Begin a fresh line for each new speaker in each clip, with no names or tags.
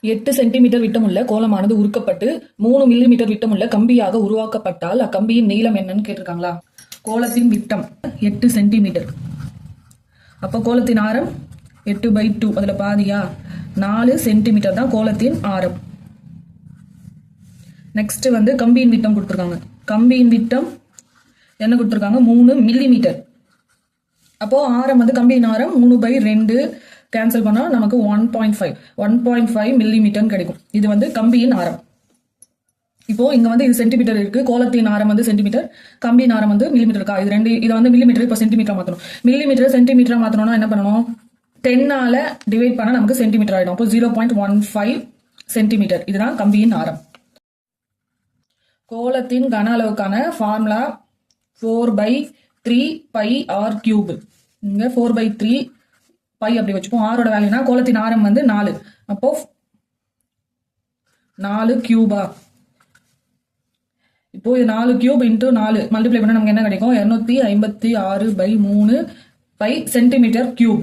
8 centimetre விட்டமுள்ள கோலமானது உருக்கப்பட்டு 3 millimetre விட்டமுள்ள கம்பியாக உருவாக்கப்பட்டால் அக்கம்பியின் நீளம் என்னன்னு கேட்டிருக்காங்களா? கோலத்தின் விட்டம் 8 சென்டிமீட்டர். அப்போ கோலத்தின் ஆரம் 8/2, அதுல பாதியா 4 சென்டிமீட்டர் தான் கோலத்தின் ஆரம். நெக்ஸ்ட் வந்து கம்பியின் விட்டம் கொடுத்துருக்காங்க. கம்பியின் விட்டம் என்ன கொடுத்துருக்காங்க? 3 மில்லிமீட்டர். அப்போ ஆரம் வந்து கம்பியின் ஆரம் 3/2 கேன்சல் பண்ணா நமக்கு 1.5 மில்லிமீட்டர் கிடைக்கும். இது வந்து கம்பியின் ஆரம். இப்போ இங்க வந்து இது சென்டிமீட்டர் இருக்கு, கோலத்தின் ஆரம் வந்து சென்டிமீட்டர், கம்பியின் ஆரம் வந்து மில்லிமீட்டர் இருக்கா? இது ரெண்டு, இதை வந்து மில்லிமீட்டர் இப்போ சென்டிமீட்டரா மாத்தணும். மில்லிமீட்டர் சென்டிமீட்டரா மாத்தணும்னா என்ன பண்ணணும்? 10ஆல டிவைட் பண்ணா நமக்கு சென்டிமீட்டர் ஆயிடும். அப்போ 0.15 சென்டிமீட்டர். இதுதான் கம்பியின் ஆரம். கோலத்தின் கன அளவுக்கான ஃபார்முலா 4/3 பை ஆர் கியூப். இங்க 4/3 பை அப்படி வச்சுப்போம். ஆரோட வேல்யூனா கோலத்தின் ஆரம் வந்து 4. அப்போ 4 கியூபா. இப்போ இது 4 கியூப் இன்டூ 4 மல்டிப்ளை பண்ணா நமக்கு என்ன கிடைக்கும்? 256/3 பை சென்டிமீட்டர் கியூப்.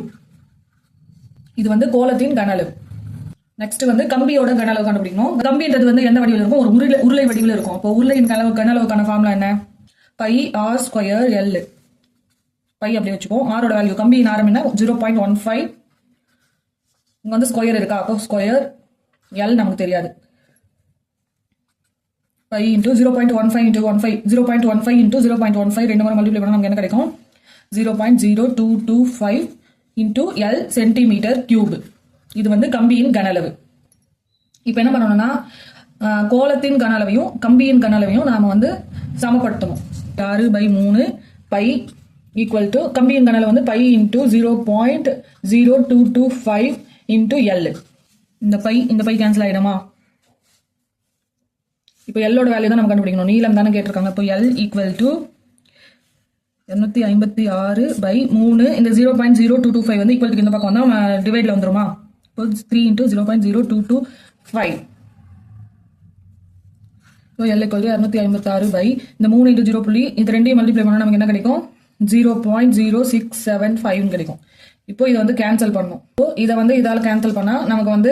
இது வந்து கோலத்தின் கன அளவு. நெக்ஸ்ட் வந்து கம்பியோட கன அளவு கண்டுபிடிக்கணும். கம்பின்றது வந்து எந்த வடிவில் இருக்கும்? ஒரு உருளை வடிவில் இருக்கும். அப்போ உருளையின் கன அளவுக்கான ஃபார்முலா என்ன? Pi R square L. Pi அப்படி வச்சுப்போம். ஆரோட வேல்யூ கம்பியின் ஆரம் என்ன? 0.15. இங்க வந்து ஸ்கொயர் இருக்கா? அப்போ ஸ்கொயர் எல் நமக்கு தெரியாது. பை இன்டூ 0.15 இன்டூ 15 0.15 இன்டூ 0.15 ரெண்டு முறை மல்டிப்ளை பண்ணா நமக்கு என்ன கிடைக்கும்? 0.0225 இன்டூ எல் சென்டிமீட்டர் கியூப். இது வந்து கம்பியின் கன அளவு. இப்போ என்ன பண்ணணும்னா கோலத்தின் கன அளவையும் கம்பியின் கன அளவையும் நாம வந்து சமப்படுத்தணும். 6/3 பை ஈக்குவல் டு கம்பியின் கன அளவு வந்து பை இன்டூ 0.0225 இன்டூ எல். இந்த பை கேன்சல் ஆயிடுமா? இப்போ எல்லோட வேல்யூ தான் நம்ம கண்டுபிடிக்கணும். நீளம் தானே கேட்டிருக்காங்க. இப்போ எல் ஈக்குவல் டு 256/3. இந்த 0.0225 வந்து ஈக்குவல் டு இந்த பக்கம் வந்தா டிவைட்ல வந்துருமா? இப்போ 3 இன்டூ 0.0225. இப்போ எல் ஈக்குவல் டு 256 இந்த 3 இன்டூ 0. இது ரெண்டையும் மல்டிப்ளை பண்ணா நமக்கு என்ன கிடைக்கும்? 0.0675 கிடைக்கும். இப்போ இதை வந்து கேன்சல் பண்ணணும். இப்போ இதை வந்து இதால கேன்சல் பண்ணா நமக்கு வந்து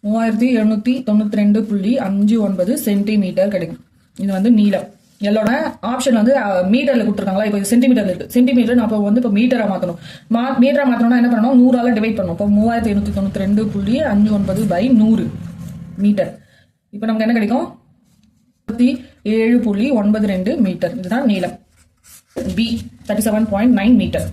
3792.59 சென்டிமீட்டர் கிடைக்கும். இது வந்து நீளம். எல்லோட ஆப்ஷன் வந்து மீட்டர்ல கொடுத்துருக்காங்களா? இப்போ சென்டிமீட்டர் இருக்கு. சென்டிமீட்டர் அப்போ வந்து இப்போ மீட்டரா மாத்தணும். மீட்டரா மாத்தணும்னா என்ன பண்ணணும்? 100ஆல டிவைட் பண்ணணும். இப்போ 3792.59/100 மீட்டர். இப்போ நமக்கு என்ன கிடைக்கும்? 37.92 மீட்டர். இதுதான் நீளம். B 37.9 metre.